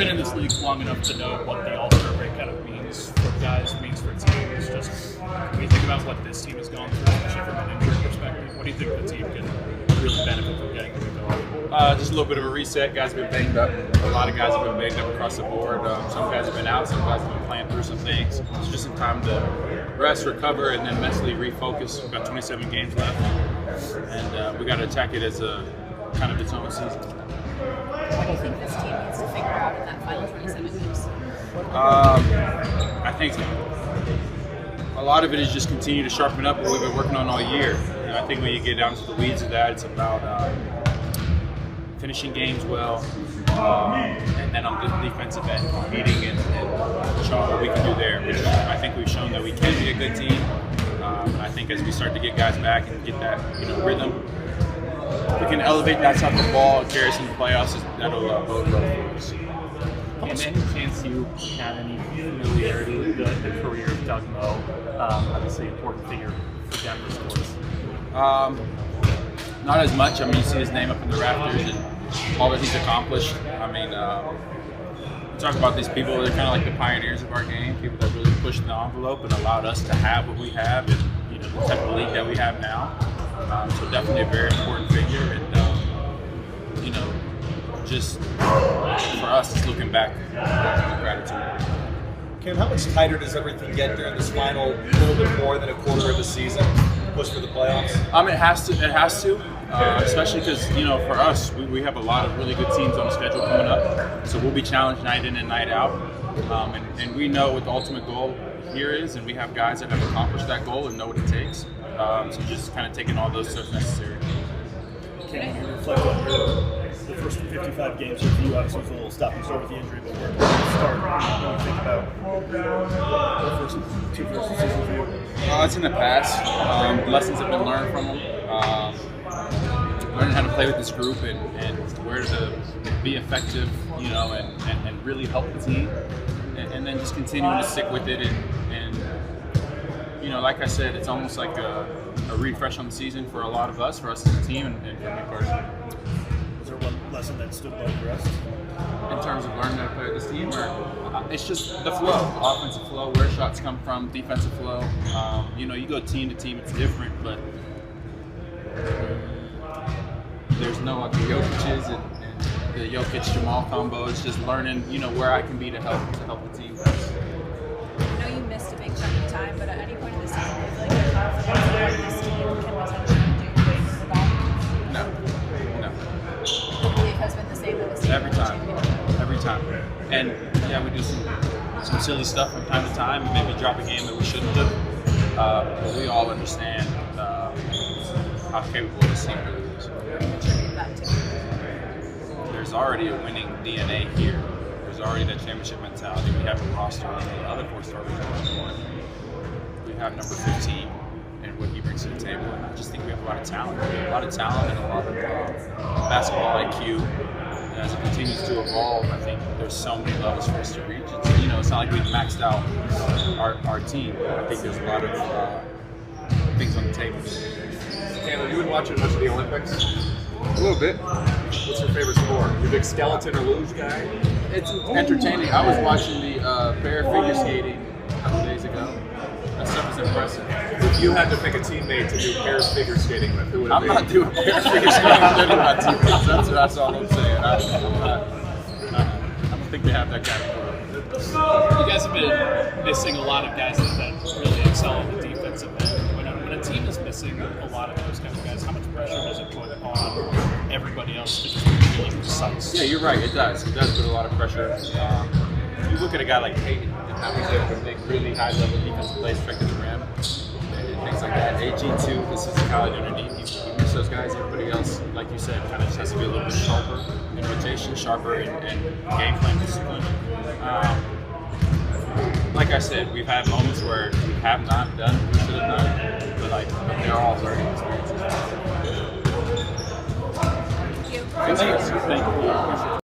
been in this league long enough to know what the all-star break kind of means for guys, means for teams. Just when you think about what this team has gone through, especially from an injury perspective, what do you think the team can really benefit from getting to go? Just a little bit of a reset. Guys have been banged up. A lot of guys have been banged up across the board. Some guys have been out. Some guys have been playing through some things. It's just some time to rest, recover, and then mentally refocus. We've got 27 games left, and we got to attack it as a kind of its own season. What do you think this team needs to figure out in that final 27 games? I think a lot of it is just continue to sharpen up what we've been working on all year. And I think when you get down to the weeds of that, it's about finishing games well, and then on the defensive end, competing and showing what we can do there, which I think we've shown that we can be a good team. I think as we start to get guys back and get that rhythm, we can elevate that type of ball and carry us in the playoffs. That'll bode well for us. And any chance you have any familiarity with the career of Doug Moe? Obviously, important figure for Denver sports. Not as much. I mean, you see his name up in the rafters and all that he's accomplished. I mean, we talk about these people, they're kind of like the pioneers of our game, people that really pushed the envelope and allowed us to have what we have and the type of league that we have now. So definitely a very important figure, and just for us, it's looking back with gratitude. Cam, how much tighter does everything get during this final little bit more than a quarter of the season? Push for the playoffs? It has to, especially because for us, we have a lot of really good teams on the schedule coming up, so we'll be challenged night in and night out, and we know what the ultimate goal here is, and we have guys that have accomplished that goal and know what it takes. So just kind of taking all those steps necessary. Can you reflect on the first 55 games of you? Obviously, it was a little stop and start with the injury, but where did you start when you think about the first two seasons for you? It's in the past. Lessons have been learned from them. Learning how to play with this group and where to be effective, and really help the team, and then just continuing to stick with it and like I said, it's almost like a refresh on the season for a lot of us, for us as a team, and for me personally. Is there one lesson that stood above the rest? In terms of learning how to play with this team, or it's just the flow, offensive flow, where shots come from, defensive flow. You go team to team, it's different, but there's no Jokic's and the Jokic-Jamal combo. It's just learning, where I can be to help the team. I know you missed a big chunk of time, but at any point in the season, do you feel like you're confident that this team can potentially do great for the ball? No. The belief has been the same with this team. Every time. And yeah, we do some silly stuff from time to time, maybe drop a game that we shouldn't have. But we all understand how capable this team really is. There's already a winning DNA here. There's already that championship mentality. We have a roster of the other 4 stars. We have number 15 and what he brings to the table. And I just think we have a lot of talent. And a lot of basketball IQ. And as it continues to evolve, I think there's so many levels for us to reach. It's not like we've maxed out our team. I think there's a lot of things on the table. Taylor, you been watching much of the Olympics? A little bit. What's your favorite sport? You a big skeleton or luge guy? It's entertaining. I was watching the pair figure skating a couple days ago. That stuff is impressive. If you had to pick a teammate to do pair figure skating with, who would it be? I'm not doing pair figure skating with any of my teammates. That's all I'm saying. I don't think they have that kind of ability. You guys have been missing a lot of guys that really excel on the defensive end. When a team is missing a lot of those kind of guys, how much pressure does it put on everybody else to just be really precise? Yeah, you're right. It does. It does put a lot of pressure. You look at a guy like Peyton and how he's able to make really high-level defensive plays, protecting the rim, and things like that. AG too, this is college underneath. You miss those guys. Everybody else, like you said, kind of just has to be a little bit sharper in rotation, sharper in game plan discipline. Like I said, we've had moments where we have not done what we should have done, but they're all learning experiences. Thank you. Thank you.